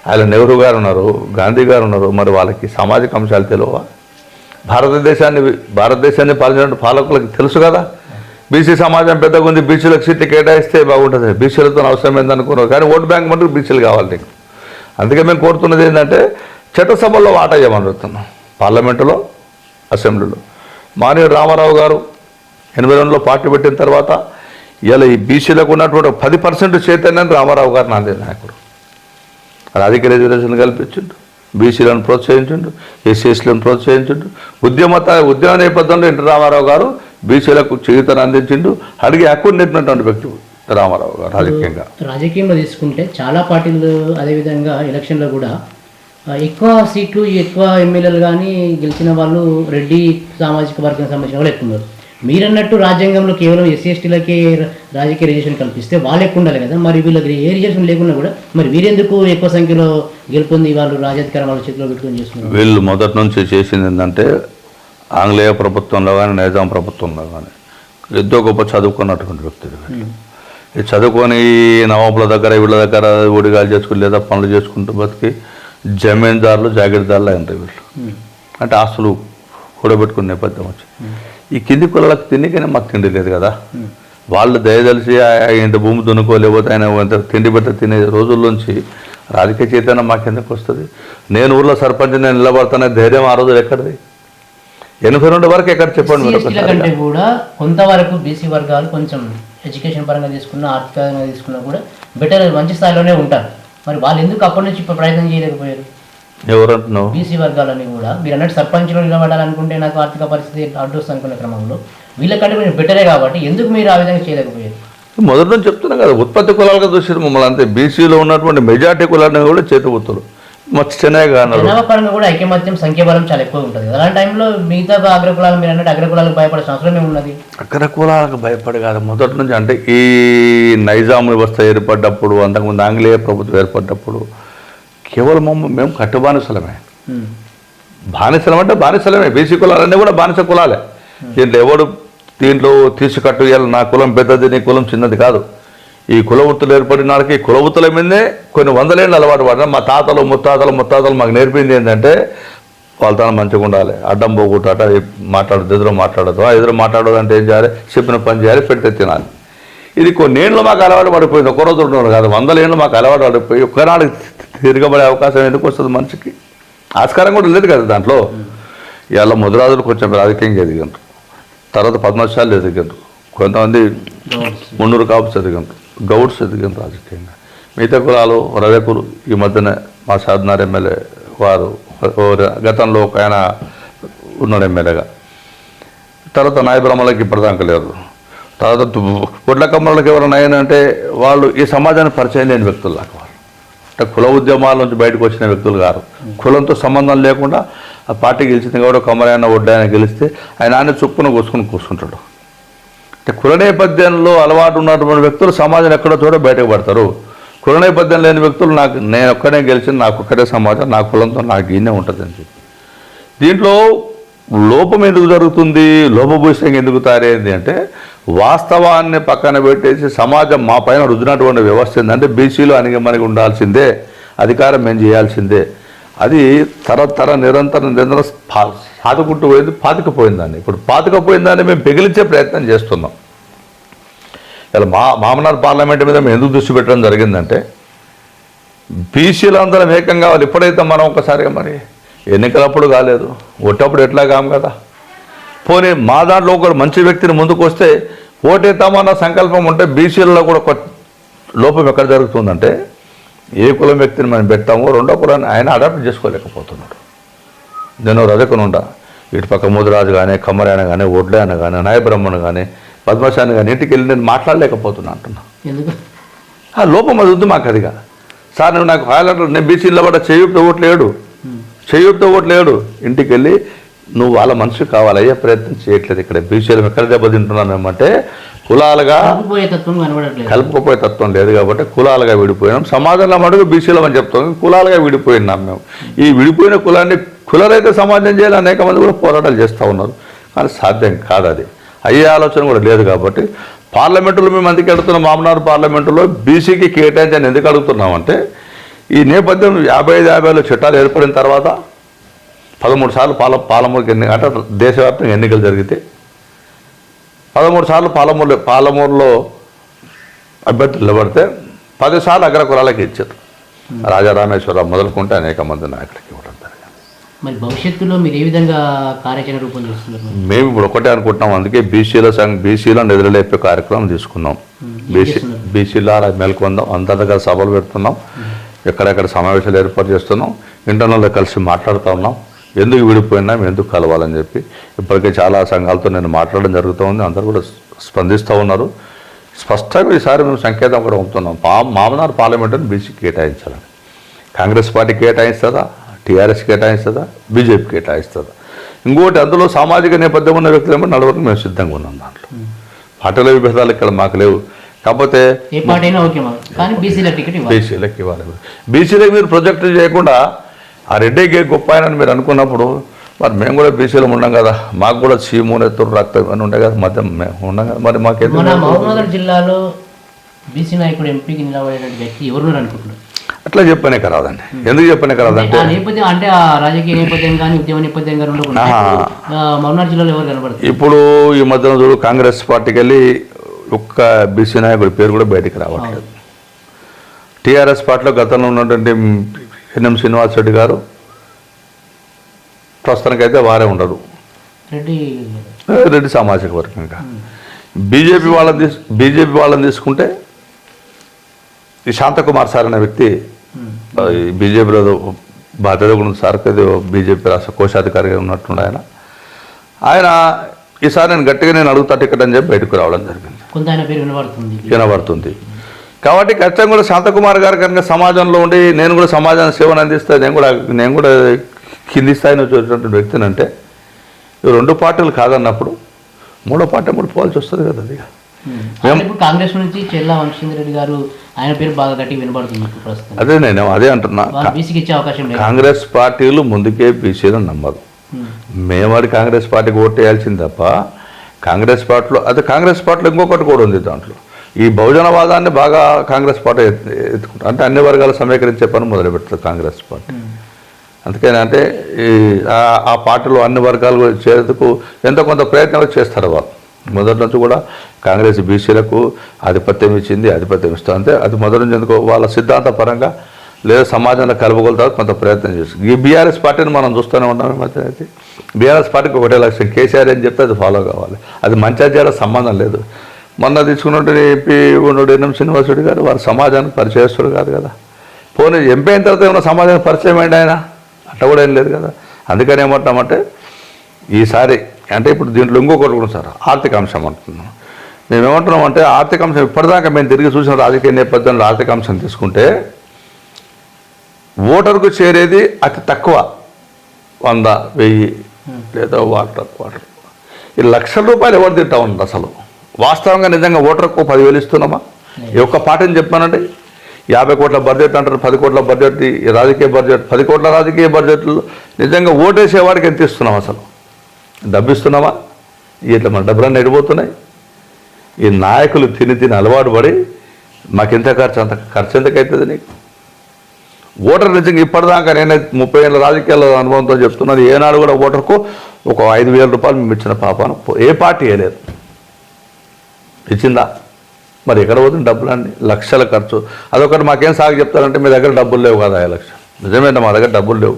ఆయన నెహ్రూ గారు ఉన్నారు, గాంధీ గారు ఉన్నారు, మరి వాళ్ళకి సామాజిక అంశాలు తెలియవా? భారతదేశాన్ని పాలించిన పాలకులకు తెలుసు కదా బీసీ సమాజం పెద్దగా ఉంది, బీసీలకు సీట్లు కేటాయిస్తే బాగుంటుంది, బీసీలతో అవసరం ఏందనుకున్నారు. కానీ ఓటు బ్యాంక్ మటుకు బీసీలు కావాలి నీకు. అందుకే మేము కోరుతున్నది ఏంటంటే చట్టసభల్లో వాటా చేయమని అడుగుతున్నాం, పార్లమెంటులో అసెంబ్లీలో. మాననీయ రామారావు గారు 82లో పార్టీ పెట్టిన తర్వాత ఇలా ఈ బీసీలకు ఉన్నటువంటి 10% చైతన్యాన్ని రామారావు గారు నాంది నాయకుడు. రాజకీయ రిజర్వేషన్ కల్పించిండు, బీసీలను ప్రోత్సహించిండు, ఎస్సీలను ప్రోత్సహించిండు. ఉద్యమ నేపథ్యంలో ఎన్టీ రామారావు గారు బీసీలకు చేయూతను అందించిండు. అడిగి హక్కును నెట్టినటువంటి వ్యక్తి రామారావు గారు. రాజకీయంలో తీసుకుంటే చాలా పార్టీలు అదేవిధంగా ఎలక్షన్లో కూడా ఎక్కువ సీట్లు ఎక్కువ ఎమ్మెల్యేలు కానీ గెలిచిన వాళ్ళు రెడ్డి సామాజిక వర్గం సంబంధించిన వాళ్ళు ఎక్కువ ఉన్నారు. మీరన్నట్టు రాజ్యాంగంలో కేవలం ఎస్సీ ఎస్టీలకే రాజకీయ రిజర్వేషన్ కల్పిస్తే వాళ్ళు ఎక్కువ ఉండాలి కదా, మరి వీళ్ళకి ఏ రిజర్వేషన్ లేకుండా కూడా మరి వీరెందుకు ఎక్కువ సంఖ్యలో గెలుపొంది వాళ్ళు రాజాధికారం వాళ్ళ చేతిలో పెట్టుకొని చేస్తున్నారు? వీళ్ళు మొదటి నుంచి చేసింది ఏంటంటే ఆంగ్లేయ ప్రభుత్వంలో కానీ నైజాం ప్రభుత్వంలో కానీ ఎంతో గొప్ప చదువుకున్నటువంటి వ్యక్తులు. ఈ చదువుకొని నవాబుల దగ్గర వీళ్ళ దగ్గర ఊడిగాలు చేసుకుని లేదా పనులు చేసుకుంటూ బతికి జమీందారులు జాగీర్దారులు అయినారు వీళ్ళు. అంటే ఆస్తులు కూడబెట్టుకునే నేపథ్యం వచ్చి ఈ కింది కులాలకు తిండికైనా మాకు తిండి లేదు కదా. వాళ్ళు దయదలిసి ఇంత భూమి దున్నుకోలేకపోతే ఆయన తిండి పెడితే తినే రోజుల్లోంచి రాజకీయ చైతన్యం మాకెందుకు వస్తుంది? నేను ఊళ్ళో సర్పంచ్ నేను నిలబడతానే ధైర్యం ఆ రోజులు ఎక్కడిది? 82 వరకు ఎక్కడ చెప్పండి మీరు ఎస్సీల ఒకసారి. కంటే కూడా కొంతవరకు బీసీ వర్గాలు కొంచెం ఎడ్యుకేషన్ పరంగా తీసుకున్నా ఆర్థికంగా తీసుకున్నా కూడా బెటర్ మంచి స్థాయిలోనే ఉంటారు. మరి వాళ్ళు ఎందుకు అప్పటి నుంచి ఇప్పుడు ప్రయత్నం చేయలేకపోయారు? ఎవరంటున్నావు? బీసీ వర్గాలని కూడా మీరు అన్నట్టు సర్పంచ్లో నిలబడాలనుకుంటే నాకు ఆర్థిక పరిస్థితి అడ్డొస్తుంది అనుకున్న క్రమంలో వీళ్ళకంటే కొంచెం బెటరే కాబట్టి ఎందుకు మీరు ఆ విధంగా చేయలేకపోయారు? మొదటి నుంచి చెప్తున్నాం కదా, ఉత్పత్తి కులాలుగా చూసారు మమ్మల్ని అంతే. బీసీలో ఉన్నటువంటి మెజార్టీ కులాన్ని కూడా చేతివృత్తులు మర్చిపోయినాయిగా అన్నారు. జనాభా పరంగా కూడా ఐకమత్యం సంఖ్యాబలం చాలా ఎక్కువ ఉంటుంది కదా. అలాంటి టైంలో మిగతా అగ్రకులాలు మీరు అన్నట్టు అగ్రకులాలకు భయపడాల్సిన అవసరం ఏమున్నది? అగ్రకులాలకు భయపడి కాదు మొదటి నుంచి. అంటే ఈ నైజాం వ్యవస్థ ఏర్పడ్డప్పుడు, అంతకుముందు ఆంగ్లేయ ప్రభుత్వం ఏర్పడ్డప్పుడు కేవలం మేము కట్టుబానిసలమే. బానిసలం అంటే బానిసలమే. బీసీ కులాలన్నీ కూడా బానిస కులాలే. దీంట్లో తీసుకట్టు ఇవ్వాలి, నా కులం పెద్దది నీ కులం చిన్నది కాదు. ఈ కుల వృత్తులు ఏర్పడిన వాళ్ళకి కుల వృత్తుల మీదే కొన్ని వందలేళ్ళు అలవాటు పడినా మా తాతలు ముత్తాతలు మాకు నేర్పింది ఏంటంటే వాళ్ళతో మంచిగా ఉండాలి, అడ్డం పోగొట్టాట, మాట్లాడదు, ఎదురు మాట్లాడదు. ఎదురు మాట్లాడదు అంటే ఏం చేయాలి? చెప్పిన పని చేయాలి, పెడితే తినాలి. ఇది కొన్నేళ్ళు మాకు అలవాటు పడిపోయింది. ఒక రోజు రెండు కాదు, 100 ఏళ్ళు మాకు అలవాటు పడిపోయి ఒక్కనాడు తిరగబడే అవకాశం ఎందుకు వస్తుంది మనిషికి? ఆస్కారం కూడా లేదు కదా దాంట్లో. ఇవాళ ముదిరాజులు కొంచెం రాజకీయంగా ఎదిగారు, తర్వాత పద్మశాలు ఎదిగారు, కొంతమంది మున్నూరు కాపుస్ ఎదిగారు, గౌడ్స్ ఎదిగారు రాజకీయంగా. మిగతా కులాలు రజకులు ఈ మధ్యన మా సాధనార్ ఎమ్మెల్యే వారు గతంలో ఒక ఆయన ఉన్నాడు ఎమ్మెల్యేగా. తర్వాత నాయ బ్రహ్మలకి ఇప్పటిదాకా లేరు. తర్వాత ఒడ్ల కమ్మలకి ఎవరైనా అంటే వాళ్ళు ఈ సమాజానికి పరిచయం లేని వ్యక్తులు లాగా వారు. అంటే కుల ఉద్యమాల నుంచి బయటకు వచ్చిన వ్యక్తులు కాదు. కులంతో సంబంధం లేకుండా ఆ పార్టీ గెలిచింది కాబట్టి కమ్మరైనా ఒడ్డైనా గెలిస్తే ఆయన చుక్కును కూసుకుని కూర్చుంటాడు. అంటే కుల నేపథ్యంలో అలవాటు ఉన్నటువంటి వ్యక్తులు సమాజం ఎక్కడో చోట బయటకు పడతారు. కుల నేపథ్యం లేని వ్యక్తులు నేను ఒక్కనే గెలిచిన నాకు ఒక్కటే సమాజం, నా కులంతో నాకు ఈయనే ఉంటుంది అని చెప్పి. దీంట్లో లోపం ఎందుకు జరుగుతుంది, లోపభూయిష్టంగా ఎందుకు తయారైంది అంటే వాస్తవాన్ని పక్కన పెట్టేసి సమాజం మా పైన రుద్దినటువంటి వ్యవస్థ ఏంటంటే బీసీలో అణిగి ఉండాల్సిందే, అధికారం మేము చేయాల్సిందే. అది నిరంతరం సాదుకుంటూ పోయింది, పాతుకుపోయిందాన్ని. ఇప్పుడు పాతుకుపోయిందాన్ని మేము పెగిలించే ప్రయత్నం చేస్తున్నాం. ఇలా మామనార్ పార్లమెంట్ మీద మేము ఎందుకు దృష్టి పెట్టడం జరిగిందంటే బీసీలు అందరం ఏకం కావాలి. ఇప్పుడైతే మనం ఒకసారిగా మరి ఎన్నికలప్పుడు కాలేదు, ఓటప్పుడు ఎట్లా కాము కదా. పోనీ మా దాంట్లో ఒకరు మంచి వ్యక్తిని ముందుకు వస్తే ఓటేద్దామన్న సంకల్పం ఉంటే బీసీలలో కూడా లోపం ఎక్కడ జరుగుతుందంటే ఏ కులం వ్యక్తిని మనం పెడతామో రెండో కులాన్ని ఆయన అడాప్ట్ చేసుకోలేకపోతున్నాడు. నేను రజకునుండా ఇటు పక్క ముదిరాజు కానీ, కమ్మరాయన కానీ, ఒడ్లాయన కానీ, నాయబ్రహ్మను కానీ, పద్మశాని కానీ ఇంటికి వెళ్ళి నేను మాట్లాడలేకపోతున్నా అంటున్నా. ఆ లోపం అది ఉంది మాకు. అదిగా సార్ నువ్వు నాకు హాయిలంటారు, నేను బీసీలో పడ్డ చేయూపుతో ఓట్లు లేడు. ఇంటికి వెళ్ళి నువ్వు వాళ్ళ మనిషి కావాలి, అయ్యే ప్రయత్నం చేయట్లేదు. ఇక్కడ బీసీలు ఎక్కడ దెబ్బతింటున్నాను ఏమంటే కులాలుగా కలుపుకుపోయే తత్వం లేదు కాబట్టి కులాలుగా విడిపోయినాం. సమాజంలో మటుకు బీసీలో అని చెప్తాం, కులాలుగా విడిపోయినాం మేము. ఈ విడిపోయిన కులాన్ని కులరైతే సమాజం చేయాలి అనేక మంది కూడా పోరాటాలు చేస్తూ ఉన్నారు. కానీ సాధ్యం కాదు, అది అయ్యే ఆలోచన కూడా లేదు. కాబట్టి పార్లమెంటులో మేము అందుకే అడుగుతున్నాం, మామనారు పార్లమెంటులో బీసీకి కేటాయించని ఎందుకు అడుగుతున్నామంటే ఈ నేపథ్యం 55 చట్టాలు ఏర్పడిన తర్వాత 13 సార్లు పాలమూరుకి అంటే దేశవ్యాప్తంగా ఎన్నికలు జరిగితే 13 సార్లు పాలమూరులో అభ్యర్థులు నిలబడితే 10 సార్లు అగ్రకులాలకి ఇచ్చారు. రాజా రామేశ్వరరావు మొదలుకుంటే అనేక మంది నాయకులకి ఇవ్వడం జరిగింది. మరి భవిష్యత్తులో మీరు ఏ విధంగా కార్యాచరణ రూపొందిస్తున్నారు? మేము ఇప్పుడు ఒకటే అనుకుంటున్నాం, అందుకే బీసీలను ఎదురులేపే కార్యక్రమం తీసుకున్నాం. బీసీలో మేల్కొందాం, అందరి దగ్గర సభలు పెడుతున్నాం, ఎక్కడెక్కడ సమావేశాలు ఏర్పాటు చేస్తున్నాం, ఇంటర్నల్లో కలిసి మాట్లాడుతూ ఉన్నాం. ఎందుకు విడిపోయినాం, ఎందుకు కలవాలని చెప్పి ఇప్పటికే చాలా సంఘాలతో నేను మాట్లాడడం జరుగుతూ ఉంది. అందరూ కూడా స్పందిస్తూ ఉన్నారు. స్పష్టంగా ఈసారి మేము సంకేతం కూడా పంపుతున్నాం, మామనార్ పార్లమెంటుని బీసీకి కేటాయించాలని. కాంగ్రెస్ పార్టీ కేటాయిస్తుందా, టీఆర్ఎస్ కేటాయిస్తుందా, బీజేపీ కేటాయిస్తుందా? ఇంకోటి అందులో సామాజిక నేపథ్యం ఉన్న వ్యక్తులేమో నడవడానికి మేము సిద్ధంగా ఉన్నాం. దాంట్లో పార్టీల విభేదాలు ఇక్కడ మాకు లేవు. కాకపోతే బీసీలకు ఇవ్వాలి. బీసీలకు మీరు ప్రొజెక్ట్ చేయకుండా ఆ రెడ్డికి గొప్ప ఆయన మీరు అనుకున్నప్పుడు మరి మేము కూడా బీసీలో ఉన్నాం కదా, మాకు కూడా చీము నెత్తురు రక్తం అని ఉంటాయి కదా, మధ్య మేము ఉన్నాం కదా. మరి మాకు మహబూబ్నగర్ జిల్లాలో బీసీ నాయకుడు ఎంపీకి నిలబడే వ్యక్తి ఎవరు అనుకుంటున్నారు? అట్లా చెప్పనే కరాదండి. ఎందుకు చెప్పనే కరాదంటే అంటే ఆ రాజకీయ నేపథ్యం కానీ ఉద్యమ నేపథ్యం కానీ మహబూబ్నగర్ జిల్లాలో ఎవరు కనబడుతుంది? ఇప్పుడు ఈ మధ్యన చూడు కాంగ్రెస్ పార్టీకి వెళ్ళి ఒక్క బీసీ నాయకుడి పేరు కూడా బయటికి రావట్లేదు. టీఆర్ఎస్ పార్టీలో గతంలో ఉన్నటువంటి ఎన్ఎం శ్రీనివాస్ రెడ్డి గారు ప్రస్తుతానికైతే వారే ఉండరు. రెడ్డి సామాజిక వర్గంగా. బీజేపీ వాళ్ళని తీసుకుంటే ఈ శాంతకుమార్ సార్ అనే వ్యక్తి బీజేపీలో బాధ్యత కూడా సార్ బీజేపీ రాష్ట్ర కోశాధికారిగా ఉన్నట్టుండే ఆయన ఈసారి నేను గట్టిగా అడుగుతా టికెట్ అని చెప్పి బయటకు రావడం జరిగింది. కొంత ఆయన పేరు వినబడుతుంది. కాబట్టి ఖచ్చితంగా కూడా శాంతకుమార్ గారు కనుక సమాజంలో ఉండి నేను కూడా సమాజానికి సేవను అందిస్తే నేను కూడా కింది స్థాయిని వచ్చేటువంటి వ్యక్తిని అంటే ఈ రెండు పార్టీలు కాదన్నప్పుడు మూడో పార్టీ కూడా పోవాల్సి వస్తుంది కదా. అది ఇప్పుడు కాంగ్రెస్ నుంచి చెల్లా వంశీంద్రెడ్డి గారు ఆయన పేరు బాగా గట్టిగా వినబడుతుంది ప్రస్తుతం. అదే అంటున్నా, బీసీకి ఇచ్చే అవకాశం లేదు. కాంగ్రెస్ పార్టీలు ముందుకే బీసీలను నమ్మరు. మేమది కాంగ్రెస్ పార్టీకి ఓటు వేయాల్సింది తప్ప కాంగ్రెస్ పార్టీలో ఇంకొకటి కూడా ఉంది. దాంట్లో ఈ బహుజనవాదాన్ని బాగా కాంగ్రెస్ పార్టీ ఎత్తుకుంటారు. అంటే అన్ని వర్గాలు సమీకరించే పని మొదలు పెడుతుంది కాంగ్రెస్ పార్టీ. అందుకని అంటే ఆ పార్టీలో అన్ని వర్గాలు చేసేందుకు ఎంతో కొంత ప్రయత్నాలు చేస్తారు వాళ్ళు. మొదటి నుంచి కూడా కాంగ్రెస్ బీసీలకు ఆధిపత్యం ఇస్తుంది. అంటే అది మొదటి నుంచి ఎందుకు వాళ్ళ సిద్ధాంత పరంగా లేదా సమాజంలో కలుపుకొలుతారు కొంత ప్రయత్నం చేస్తారు. ఈ బీఆర్ఎస్ పార్టీని మనం చూస్తూనే ఉన్నాం. ఈ మధ్య అయితే బీఆర్ఎస్ పార్టీకి ఒకటే లక్ష్యం, కేసీఆర్ అని చెప్తే అది ఫాలో కావాలి. అది మంచి చేయడం సంబంధం లేదు. మొన్న తీసుకున్నట్టు ఎంపీ ఉన్నోడు ఎన్ఎం శ్రీనివాసరెడ్డి గారు వారు సమాజానికి పరిచయస్తుడు కాదు కదా. పోనీ ఎంపీ అయిన తర్వాత ఏమైనా సమాజానికి పరిచయం ఏంటి ఆయన? అట్లా కూడా ఏం లేదు కదా. అందుకని ఏమంటున్నామంటే ఈసారి అంటే ఇప్పుడు దీంట్లో ఇంకొకటి కూడా సార్ ఆర్థిక అంశం అంటున్నాం. మేమేమంటున్నామంటే ఆర్థిక అంశం ఇప్పటిదాకా మేము తిరిగి చూసిన రాజకీయ నేపథ్యంలో ఆర్థిక అంశం తీసుకుంటే ఓటర్కు చేరేది అతి తక్కువ 100, 1000 లేదా వాటర్ ఈ లక్షల రూపాయలు ఎవరు తింటా ఉన్నారు అసలు? వాస్తవంగా నిజంగా ఓటర్కు 10,000 ఇస్తున్నామా? ఈ ఒక్క పార్టీని చెప్పానండి. 50 కోట్ల బడ్జెట్ అంటారు, 10 కోట్ల బడ్జెట్ రాజకీయ బడ్జెట్, 10 కోట్ల రాజకీయ బడ్జెట్లు నిజంగా ఓటేసేవాడికి ఎంత ఇస్తున్నాం అసలు? డబ్బు ఇస్తున్నామా? ఇట్లా మన డబ్బులన్నీ ఎడిపోతున్నాయి. ఈ నాయకులు తిని అలవాటు పడి మాకు ఎంత ఖర్చు ఎంతకవుతుంది నీకు? ఓటర్ నిజంగా ఇప్పటిదాకా నేను 30 ఏళ్ళ రాజకీయాల అనుభవంతో చెప్తున్నాను, ఏనాడు కూడా ఓటర్కు ఒక 5,000 రూపాయలు మేము ఇచ్చిన పాపాను ఏ పార్టీ వేయలేదు. ఇచ్చిందా? మరి ఎక్కడ పోతుంది డబ్బులన్నీ? లక్షల ఖర్చు. అదొకటి మాకేం సాగు చెప్తారంటే మీ దగ్గర డబ్బులు లేవు కదా. లక్షలు నిజమేంట, మా దగ్గర డబ్బులు లేవు.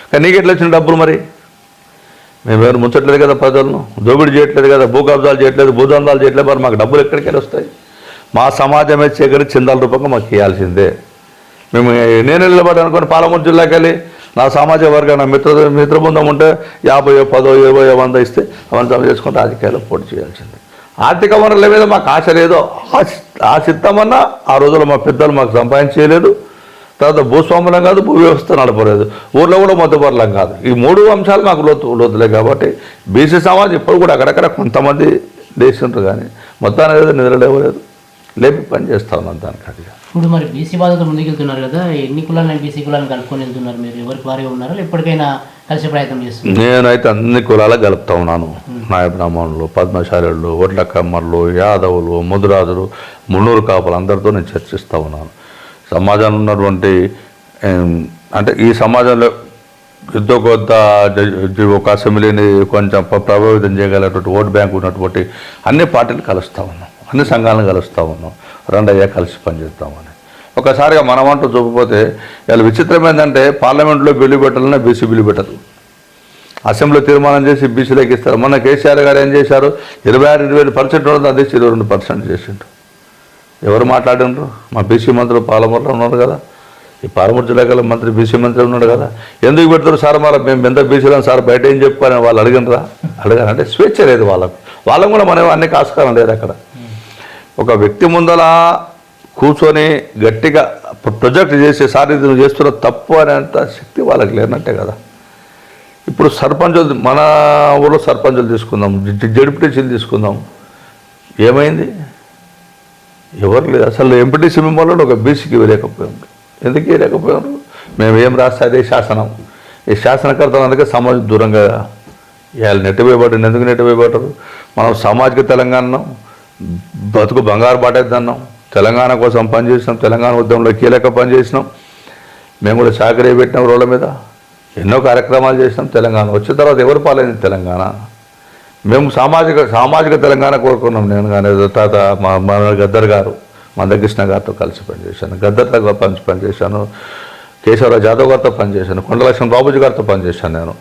కానీ నీకు ఎట్లా వచ్చిన డబ్బులు? మరి మేమేమైనా ముంచట్లేదు కదా, ప్రజలను దోపిడీ చేయట్లేదు కదా, భూ కబ్జాలు చేయట్లేదు, భూదందాలు చేయట్లేదు. మరి మాకు డబ్బులు ఎక్కడికి వెళ్ళి వస్తాయి? మా సమాజమే చేకరి చందాల రూపంగా మాకు ఇవ్వాల్సిందే. మేము నేను నిలబడి అనుకోని పాలమూరు జిల్లాకి వెళ్ళి నా సామాజిక వర్గం నా మిత్ర బృందం ఉంటే 50, 10, 20, 100 ఇస్తే అవన్నీ జమ చేసుకుంటే రాజకీయాల్లో పోటీ చేయాల్సిందే. ఆర్థిక వనరుల మీద మాకు ఆశ లేదో, ఆశిస్తామన్నా ఆ రోజుల్లో మా పెద్దలు మాకు సంపాదించలేదు. తర్వాత భూస్వాములం కాదు, భూ వ్యవస్థ నడపలేదు, ఊర్లో కూడా మధ్యపరలం కాదు. ఈ 3 అంశాలు మాకు లోతులే. కాబట్టి బీసీ సమాజం ఇప్పుడు కూడా అక్కడక్కడ కొంతమంది దేశంటారు కానీ మొత్తాన్ని ఏదో నిద్రలేవలేదు, లేపి పని చేస్తా ఉన్నాను దానికి. అది ఇప్పుడు మరి బీసీ బాధతో ముందుకెళ్తున్నారు కదా, ఎన్ని కులాలను బీసీ కులాలను కలుపుకొని వెళ్తున్నారు? మీరు ఎవరికి వారిగా ఉన్నారా, ఎప్పటికైనా కలిసే ప్రయత్నం చేస్తున్నారు? నేనైతే అన్ని కులాలకు కలుపుతా ఉన్నాను. నాయ బ్రాహ్మణులు, పద్మశాలులు, ఒడ్ల కమ్మర్లు, యాదవులు, ముదురాజులు, మున్నూరు కాపులు అందరితో నేను చర్చిస్తూ ఉన్నాను. సమాజంలో ఉన్నటువంటి అంటే ఈ సమాజంలో ఎంతో కొంత ఒక అసెంబ్లీని కొంచెం ప్రభావితం చేయగలిగినటువంటి ఓటు బ్యాంకు ఉన్నటువంటి అన్ని పార్టీలు కలుస్తూ ఉన్నాం, అన్ని సంఘాలను కలుస్తూ ఉన్నాం. రెండయ్యా కలిసి పనిచేస్తామని ఒకసారిగా మనమంటూ చూపకపోతే ఇలా విచిత్రం ఏంటంటే పార్లమెంట్లో బిల్లు పెట్టాలన్నా బీసీ బిల్లు పెట్టరు, అసెంబ్లీలో తీర్మానం చేసి బీసీలోకి ఇస్తారు. మొన్న కేసీఆర్ గారు ఏం చేశారు? 26-27% ఉన్నది, అది 22% చేసిండ్రు. ఎవరు మాట్లాడినారు? మా బీసీ మంత్రులు పార్లమెంట్లో ఉన్నారు కదా, ఈ పార్లమెంట్ జిల్లా మంత్రి బీసీ మంత్రి ఉన్నాడు కదా. ఎందుకు పెడతారు సార్? మరి మేము ఎంత బీసీలను సార్ బయట ఏం చెప్పుకోని వాళ్ళు అడగనరా? అడగాలంటే స్వేచ్ఛ లేదు వాళ్ళకు కూడా మనం అన్ని ఆస్కారం లేదు. అక్కడ ఒక వ్యక్తి ముందల కూర్చొని గట్టిగా ప్రొజెక్ట్ చేసి సార్ ఇది నువ్వు చేస్తున్న తప్పు అనేంత శక్తి వాళ్ళకి లేనట్టే కదా. ఇప్పుడు సర్పంచులు, మన ఊళ్ళో సర్పంచులు తీసుకుందాం, జడ్పీటీసీలు తీసుకుందాం, ఏమైంది? ఎవరు లేదు అసలు. ఎంపీటీసీ మెంబర్లో ఒక బీసీకి ఇవ్వలేకపోయాం. ఎందుకు ఇవ్వలేకపోయారు? మేము ఏం రాస్తే అదే శాసనం. ఈ శాసనకర్తలు అందుకే సమాజం దూరంగా ఇవాళ నెట్టివేయబడ్డారు. ఎందుకు నెట్టివేయబడ్డారు? మనం సామాజిక తెలంగాణ బతుకు బంగారు బాటేద్దన్నాం, తెలంగాణ కోసం పనిచేసినాం, తెలంగాణ ఉద్యమంలో కీలక పనిచేసినాం. మేము కూడా చాకరీ పెట్టినాం రోడ్ల మీద, ఎన్నో కార్యక్రమాలు చేసినాం. తెలంగాణ వచ్చిన తర్వాత ఎవరు పాలైంది తెలంగాణ? మేము సామాజిక తెలంగాణ కోరుకున్నాం. నేను కానీ తర్వాత మా గద్దర్ గారు, మందకృష్ణ గారితో కలిసి పనిచేశాను, గద్దర్తో పనిచేశాను, కేశవరావు జాదవ్ గారితో పనిచేశాను, కొండలక్ష్మణ్ బాబుజీ గారితో పనిచేశాను. నేను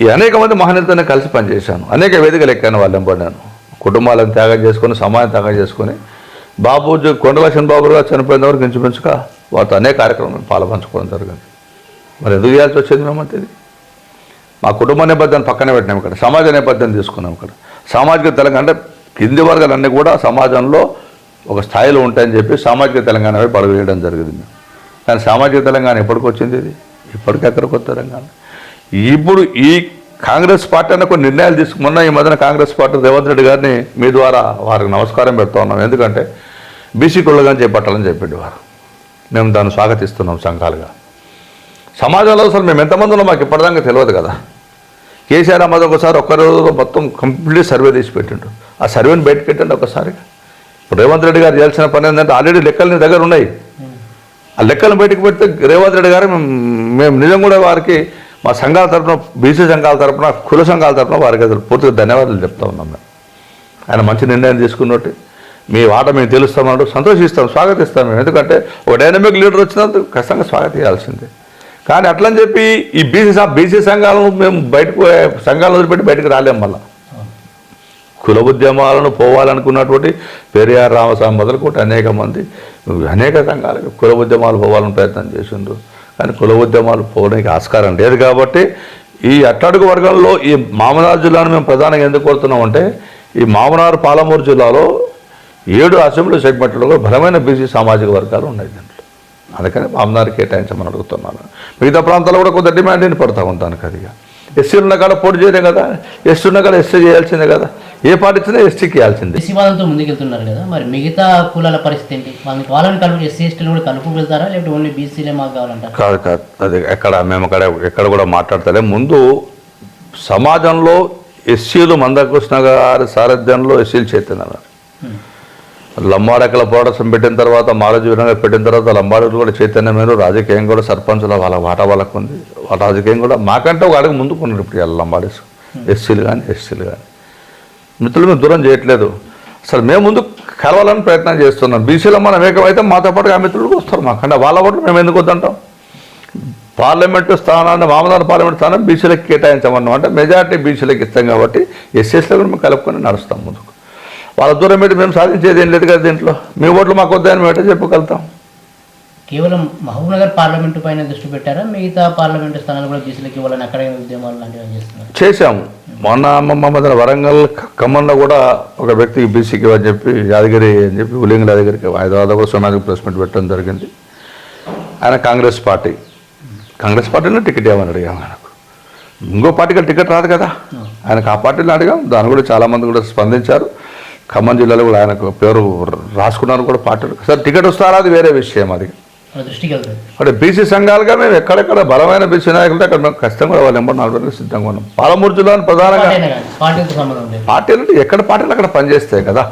ఈ అనేక మంది మహనీయులతోనే కలిసి పనిచేశాను, అనేక వేదికలు ఎక్కాను, వాళ్ళు వెంబడినాను. కుటుంబాలను త్యాగం చేసుకొని, సమాజం త్యాగం చేసుకొని, బాబు కొండలక్ష్మణ్ బాబు గారు చనిపోయిన వరకు ఇంచుమించుగా వారితో అనేక కార్యక్రమాలు పాల్పంచుకోవడం జరిగింది. మరి ఎందుకు చేయాల్సి వచ్చేది మేమంటే ఇది మా కుటుంబ నేపథ్యాన్ని పక్కన పెట్టినాం, ఇక్కడ సమాజ నేపథ్యాన్ని తీసుకున్నాం. ఇక్కడ సామాజిక తెలంగాణ అంటే కింది వర్గాలన్నీ కూడా సమాజంలో ఒక స్థాయిలో ఉంటాయని చెప్పి సామాజిక తెలంగాణ వైపు అడుగు వేయడం జరిగింది. కానీ సామాజిక తెలంగాణ ఎప్పటికి వచ్చింది? ఇది ఇప్పటికీ ఎక్కడికి వస్తుంది తెలంగాణ? ఇప్పుడు ఈ కాంగ్రెస్ పార్టీ అన్న కొన్ని నిర్ణయాలు తీసుకున్న ఈ మధ్యన కాంగ్రెస్ పార్టీ రేవంత్ రెడ్డి గారిని మీ ద్వారా వారికి నమస్కారం పెడుతూ ఉన్నాం. ఎందుకంటే బీసీ కులగాని చేపట్టాలని చెప్పాడు వారు. మేము దాన్ని స్వాగతిస్తున్నాం సంఘాలుగా. సమాజంలో అసలు మేము ఎంతమంది ఉన్నాం మాకు ఇప్పటిదాకా తెలియదు కదా. కేసీఆర్ అమ్మది ఒకసారి ఒక్కరోజు మొత్తం కంప్లీట్ సర్వే తీసి పెట్టిండు. ఆ సర్వేని బయటకు పెట్టండి ఒకసారిగా. ఇప్పుడు రేవంత్ రెడ్డి గారు చేయాల్సిన పని ఏంటంటే ఆల్రెడీ లెక్కలు నీ దగ్గర ఉన్నాయి. ఆ లెక్కలను బయటకు పెడితే రేవంత్ రెడ్డి గారు మేము నిజం కూడా వారికి మా సంఘాల తరఫున, బీసీ సంఘాల తరఫున, కుల సంఘాల తరఫున వారికి అసలు పూర్తిగా ధన్యవాదాలు చెప్తా ఉన్నాం. మేము ఆయన మంచి నిర్ణయం తీసుకున్నట్టు మీ వాట మేము తెలుస్తామన్నాడు, సంతోషిస్తాం, స్వాగతిస్తాం మేము. ఎందుకంటే ఒక డైనమిక్ లీడర్ వచ్చినందుకు ఖచ్చితంగా స్వాగతించాల్సిందే. కానీ అట్లని చెప్పి ఈ బీసీ సంఘాలను మేము బయటకు సంఘాలను వదిలిపెట్టి బయటకు రాలేం. మళ్ళా కుల ఉద్యమాలను పోవాలనుకున్నటువంటి పెరియార్ రామస్వామి మొదలుకొట్టి అనేక మంది అనేక సంఘాలకు కుల ఉద్యమాలు పోవాలని ప్రయత్నం చేసిండ్రు. కానీ కుల ఉద్యమాలు పోవడానికి ఆస్కారం లేదు. కాబట్టి ఈ అట్టడుగు వర్గంలో ఈ మామనార్ జిల్లాను మేము ప్రధానంగా ఎందుకు కోరుతున్నామంటే ఈ మామనార్ పాలమూరు జిల్లాలో 7 అసెంబ్లీ సెగ్మెంట్లో బలమైన బీసీ సామాజిక వర్గాలు ఉన్నాయి దీంట్లో. అందుకని మామనార్ కేటాయించమని అడుగుతున్నాను. మిగతా ప్రాంతాల్లో కూడా కొంత డిమాండ్ అని పడతా ఉంటాను. కదిగా ఎస్సీ ఉన్న కాడ పోటీ చేయడం కదా, ఎస్సీ ఉన్న కాడ ఎస్సీ చేయాల్సిందే కదా, ఏ పార్టీ ఇచ్చినా ఎస్టీకి ఇవ్వాల్సిందే. ఎస్సీ వాళ్ళతో ముందుకెళ్తున్నారు కదా, మరి మిగతా కులాల పరిస్థితి ఏంటి? వాళ్ళని కలుపు ఎస్సీ ఎస్టీలు కూడా కలుపు వెళ్తారా, లేకపోతే ఓన్లీ బీసీలే మాకు కావాలంటారు? కాదు అది మేము ఎక్కడ కూడా మాట్లాడతలే. ముందు సమాజంలో ఎస్సీలు మందకృష్ణ గారి సారథ్యంలో ఎస్సీలు చైతన్యం, లంబాడకల పోరాటం పెట్టిన తర్వాత, మాలజీ విధంగా పెట్టిన తర్వాత లంబాడకులు కూడా చైతన్యమైన రాజకీయం కూడా సర్పంచుల వాళ్ళ వాటా వాళ్ళకు ఉంది. వాళ్ళ రాజకీయం కూడా మాకంటే ఒక అడుగు ముందుకున్నారు ఇప్పుడు వాళ్ళ లంబాడీస్, ఎస్సీలు కానీ ఎస్సీలు కానీ. మిత్రులు మేము దూరం చేయట్లేదు, అసలు మేము ముందు కలవాలని ప్రయత్నం చేస్తున్నాం. బీసీలో మనం ఏకమైతే మాతో పాటుగా ఆ మిత్రులు వస్తారు. మాకంటే వాళ్ళ ఓట్లు మేము ఎందుకు వద్దంటాం? పార్లమెంటు స్థానాన్ని మామూలు పార్లమెంటు స్థానం బీసీలకు కేటాయించమన్నాం అంటే మెజార్టీ బీసీలకు ఇస్తాం కాబట్టి ఎస్సీస్లో కూడా మేము కలుపుకొని నడుస్తాం ముందుకు. వాళ్ళ దూరం పెట్టి మేము సాధించేది ఏం లేదు కదా దీంట్లో. మీ ఓట్లు మాకు వద్దని మేము ఎట్లా చెప్పగలుగుతాం? కేవలం మహబూబ్నగర్ పార్లమెంటు పైన దృష్టి పెట్టారా, మిగతా పార్లమెంటు స్థానాలు కూడా బీసీలకు ఇవ్వాలని అక్కడ ఉద్యమాలు లాంటివి చేస్తున్నారు? చేశాము. మొన్న వరంగల్ ఖమ్మంలో కూడా ఒక వ్యక్తికి బీసీకి ఇవ్వని చెప్పి యాదగిరి అని చెప్పి ఉలింగ యాదగిరికి హైదరాబాద్ కూడా సమాజిక ప్రెస్ మీట్ పెట్టడం జరిగింది. ఆయన కాంగ్రెస్ పార్టీలో టికెట్ ఇవ్వమని అడిగాము. ఆయనకు ఇంకో పార్టీకి టికెట్ రాదు కదా, ఆయనకు ఆ పార్టీలో అడిగాం. దాన్ని కూడా చాలామంది కూడా స్పందించారు. ఖమ్మం జిల్లాలో కూడా ఆయనకు పేరు రాసుకున్నారు కూడా పార్టీలు. సార్ టికెట్ వస్తారా అది వేరే విషయం, అది దృష్టికి వెళ్తుంది. అంటే బీసీ సంఘాలుగా మేము ఎక్కడెక్కడ బలమైన బీసీ నాయకులు అక్కడ మేము ఖచ్చితంగా వాళ్ళు ఎంబడి 4 రోజులు సిద్ధంగా ఉన్నాం. పాలమూరు జిల్లాను ప్రధానంగా పార్టీలు అంటే ఎక్కడ పార్టీలు అక్కడ పనిచేస్తాయి కదా.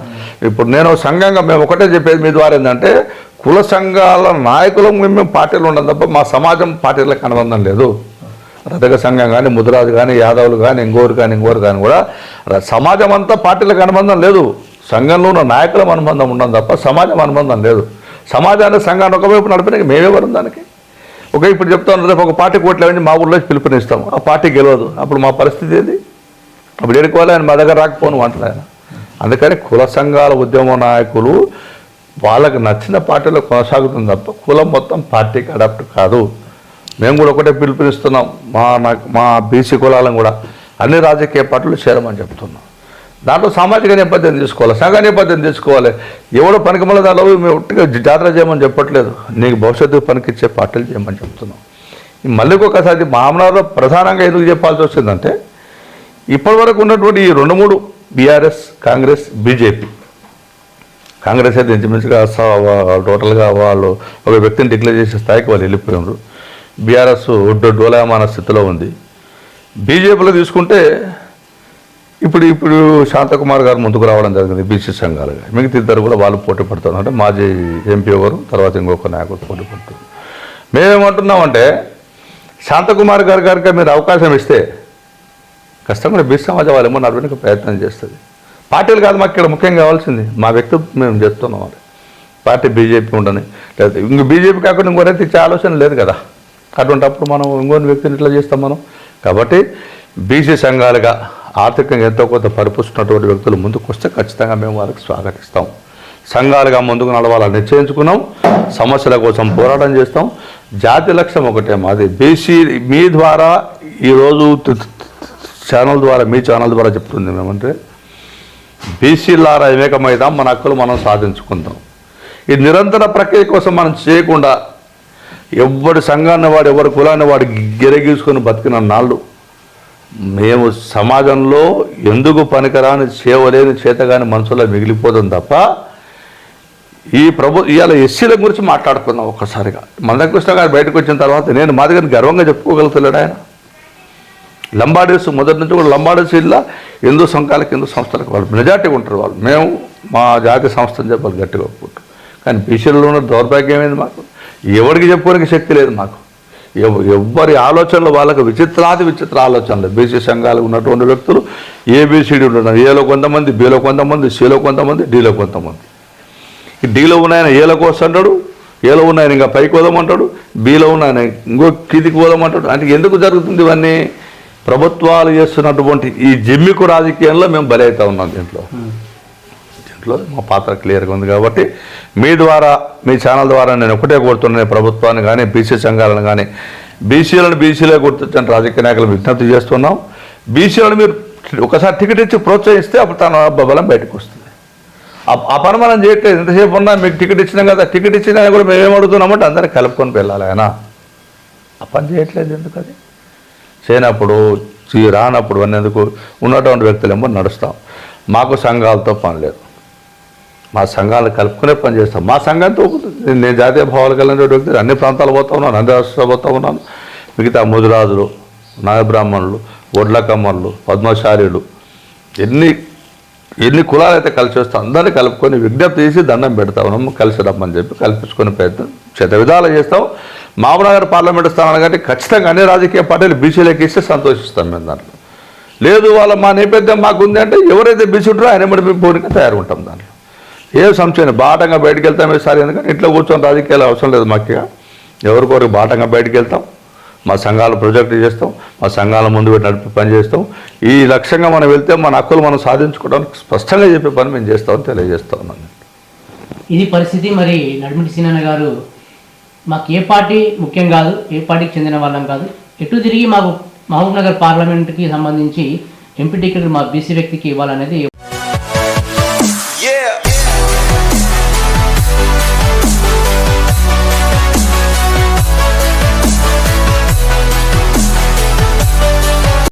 ఇప్పుడు నేను సంఘంగా మేము ఒకటే చెప్పేది మీ ద్వారా ఏంటంటే కుల సంఘాల నాయకులు మేము పార్టీలు ఉండడం తప్ప మా సమాజం పార్టీలకు అనుబంధం లేదు. రథక సంఘం కానీ, ముదిరాజు కానీ, యాదవులు కానీ, ఇంకోరు కానీ కూడా సమాజం అంతా పార్టీలకు అనుబంధం లేదు. సంఘంలో ఉన్న నాయకుల అనుబంధం ఉండడం తప్ప సమాజం అనుబంధం లేదు. సమాజాన్ని సంఘాన్ని ఒకవైపు నడిపిన మేమెవరు దానికి? ఇప్పుడు చెప్తాను, రేపు ఒక పార్టీ కోట్లు వేసి మా ఊళ్ళో పిలుపునిస్తాము, ఆ పార్టీ గెలవదు, అప్పుడు మా పరిస్థితి ఏంది? అప్పుడు ఎడుకోవాలి, ఆయన మా దగ్గర రాకపోను అంటారు ఆయన. అందుకని కుల సంఘాల ఉద్యమ నాయకులు వాళ్ళకి నచ్చిన పార్టీలో కొనసాగుతుంది తప్ప కులం మొత్తం పార్టీకి అడాప్ట్ కాదు. మేము కూడా ఒకటే పిలుపునిస్తున్నాం, మా బీసీ కులాలను కూడా అన్ని రాజకీయ పార్టీలు చేరమని చెప్తున్నాం. దాంట్లో సామాజిక నేపథ్యం తీసుకోవాలి, సంఘ నేపథ్యం తీసుకోవాలి. ఎవడో పనికిమల దానిలో మేము ఒట్టిగా జాతర చేయమని చెప్పట్లేదు, నీకు భవిష్యత్తు పనికిచ్చే పార్టీలు చేయమని చెప్తున్నాం. మళ్ళీ ఒకసారి మామనార్లో ప్రధానంగా ఎందుకు చెప్పాల్సి వచ్చిందంటే ఇప్పటివరకు ఉన్నటువంటి ఈ 2-3 బీఆర్ఎస్, కాంగ్రెస్, బీజేపీ. కాంగ్రెస్ అయితే ఇంచుమించుగా టోటల్గా వాళ్ళు ఒక వ్యక్తిని డిక్లేర్ చేసే స్థాయికి వాళ్ళు వెళ్ళిపోయినారు. బీఆర్ఎస్ డోలాయమాన స్థితిలో ఉంది. బీజేపీలో తీసుకుంటే ఇప్పుడు శాంతకుమార్ గారు ముందుకు రావడం జరిగింది బీసీ సంఘాలుగా. మిగతా ఇద్దరు కూడా వాళ్ళు పోటీ పడుతున్నారు. అంటే మాజీ ఎంపీ ఎవరు, తర్వాత ఇంకొక నాయకుడు పోటీ పడుతున్నారు. మేమేమంటున్నామంటే శాంతకుమార్ గారికి మీరు అవకాశం ఇస్తే ఖచ్చితంగా బీసీ సమాజం వాళ్ళు ఏమో నడవడానికి ప్రయత్నం చేస్తుంది. పార్టీలు కాదు మాకు ఇక్కడ ముఖ్యం కావాల్సింది, మా వ్యక్తిత్వం మేము చేస్తున్నాం. అది పార్టీ బీజేపీ ఉండని, లేదా ఇంక బీజేపీ కాకుండా ఇంకోరైతే ఇచ్చే ఆలోచన లేదు కదా. అటువంటిప్పుడు మనం ఇంకొన్ని వ్యక్తిని ఇట్లా చేస్తాం మనం. కాబట్టి బీసీ సంఘాలుగా ఆర్థికంగా ఎంతో కొంత పరిపుస్తున్నటువంటి వ్యక్తులు ముందుకు వస్తే ఖచ్చితంగా మేము వారికి స్వాగతిస్తాం. సంఘాలుగా ముందుకు నడవాలని నిశ్చయించుకున్నాం. సమస్యల కోసం పోరాటం చేస్తాం. జాతి లక్ష్యం ఒకటే మాది. బీసీ మీ ద్వారా ఈరోజు ఛానల్ ద్వారా, మీ ఛానల్ ద్వారా చెప్తుంది మేమంటే, బీసీలారా ఏకమైదాం, మన హక్కులు మనం సాధించుకుందాం. ఈ నిరంతర ప్రక్రియ కోసం మనం చేయకుండా ఎవరి సంఘాన్ని వాడు, ఎవరి కులాన్ని వాడు గిరగీసుకొని బతికిన నాళ్ళు మేము సమాజంలో ఎందుకు పనికిరాని, చేయలేని, చేతగాని మనుషుల్లో మిగిలిపోతాం తప్ప ఇవాళ ఎస్సీల గురించి మాట్లాడుకున్నాం ఒక్కసారిగా. మందకృష్ణ గారు బయటకు వచ్చిన తర్వాత నేను మాదిగని గర్వంగా చెప్పుకోగలుగుతున్నాడు ఆయన. లంబాడీస్ మొదటి నుంచి కూడా లంబాడీస్ ఇలా హిందూ సంఘాలకు, హిందూ సంస్థలకు వాళ్ళు మెజార్టీ ఉంటారు. వాళ్ళు మేము మా జాతి సంస్థని చెప్పాలి గట్టిగా ఒప్పుకుంటాం. కానీ బీసీలలో ఉన్న దౌర్భాగ్యం ఏంది మాకు? ఎవరికి చెప్పుకోనికి శక్తి లేదు మాకు. ఎవ్వరి ఆలోచనలు వాళ్ళకు విచిత్ర ఆలోచనలు. బీసీ సంఘాలు ఉన్నటువంటి వ్యక్తులు ఏబిసిడి ఉంటున్నారు. ఏలో కొంతమంది, బిలో కొంతమంది, సిలో కొంతమంది, డీలో కొంతమంది. ఈ డీలో ఉన్నాయన ఏలోకి వస్తుంటాడు, ఏలో ఉన్నాయన ఇంకా పైకి పోదామంటాడు, బీలో ఉన్నాయన ఇంకో కిందికి పోదామంటాడు. అంటే ఎందుకు జరుగుతుంది ఇవన్నీ? ప్రభుత్వాలు చేస్తున్నటువంటి ఈ జిమ్మికు రాజకీయంలో మేము బలి అవుతా ఉన్నాం. దీంట్లో మా పాత్ర క్లియర్గా ఉంది. కాబట్టి మీ ద్వారా, మీ ఛానల్ ద్వారా నేను ఒకటే కోరుతున్నాను, ప్రభుత్వాన్ని కానీ, బీసీ సంఘాలను కానీ, బీసీలే గుర్తించిన రాజకీయ నాయకులు విజ్ఞప్తి చేస్తున్నాం. బీసీలను మీరు ఒకసారి టికెట్ ఇచ్చి ప్రోత్సహిస్తే అప్పుడు తన బలం బయటకు వస్తుంది. ఆ పని మనం చేయట్లేదు. ఎంతసేపు ఉన్నా మీకు టికెట్ ఇచ్చినాం కదా, టికెట్ ఇచ్చినా కూడా మేమేం అడుగుతున్నామంటే అందరినీ కలుపుకొని వెళ్ళాలి. ఆయన ఆ పని చేయట్లేదు. ఎందుకు అది చేయనప్పుడు, రానప్పుడు అనేందుకు ఉన్నటువంటి వ్యక్తులేమో నడుస్తాం. మాకు సంఘాలతో పని లేదు. మా సంఘాలను కలుపుకునే పని చేస్తాం. మా సంఘంతో నేను జాతీయ భావాలు కలిగిన వ్యక్తులు అన్ని ప్రాంతాలు పోతా ఉన్నాను, అన్ని రాష్ట్రాలు పోతా ఉన్నాను. మిగతా ముదిరాజులు, నాయబ్రాహ్మణులు, ఒడ్లకమ్మలు, పద్మశాలీలు, ఎన్ని కులాలు అయితే కలిసి వస్తాం అందరినీ కలుపుకొని విజ్ఞప్తి చేసి దండం పెడతా ఉన్నాము. కలిసి రమ్మని చెప్పి కల్పించుకునే ప్రయత్నం విధాలు చేస్తాం. మహబూబ్నగర్ పార్లమెంటు స్థానాలు కాబట్టి ఖచ్చితంగా అన్ని రాజకీయ పార్టీలు బీసీలకు ఇస్తే సంతోషిస్తాం మేము. దాంట్లో లేదు వాళ్ళ మా నేపథ్యం మాకు ఉంది అంటే ఎవరైతే బీసీ ఉంటారో ఆయన మేము పోనీగా తయారుంటాం. దాంట్లో ఏ సంశయం బాటంగా బయటకు వెళ్తాం ఈసారి. ఎందుకంటే ఇంట్లో కూర్చొని రాజకీయాలు అవసరం లేదు మాకు. ఎవరికొరకు బాటంగా బయటకు వెళ్తాం. మా సంఘాలు ప్రొజెక్ట్ చేస్తాం, మా సంఘాల ముందు పెట్టి నడిపి పని చేస్తాం. ఈ లక్ష్యంగా మనం వెళ్తే మన హక్కులు మనం సాధించుకోవడానికి స్పష్టంగా చెప్పే పని మేము చేస్తామని తెలియజేస్తా ఉన్నాను. ఇది పరిస్థితి. మరి నడిమిటి సీనన్న గారు, మాకు ఏ పార్టీ ముఖ్యం కాదు, ఏ పార్టీకి చెందిన వాళ్ళం కాదు, ఎటు తిరిగి మాకు మహబూబ్నగర్ పార్లమెంట్కి సంబంధించి ఎంపీ టికెట్ మా బీసీ వ్యక్తికి ఇవ్వాలనేది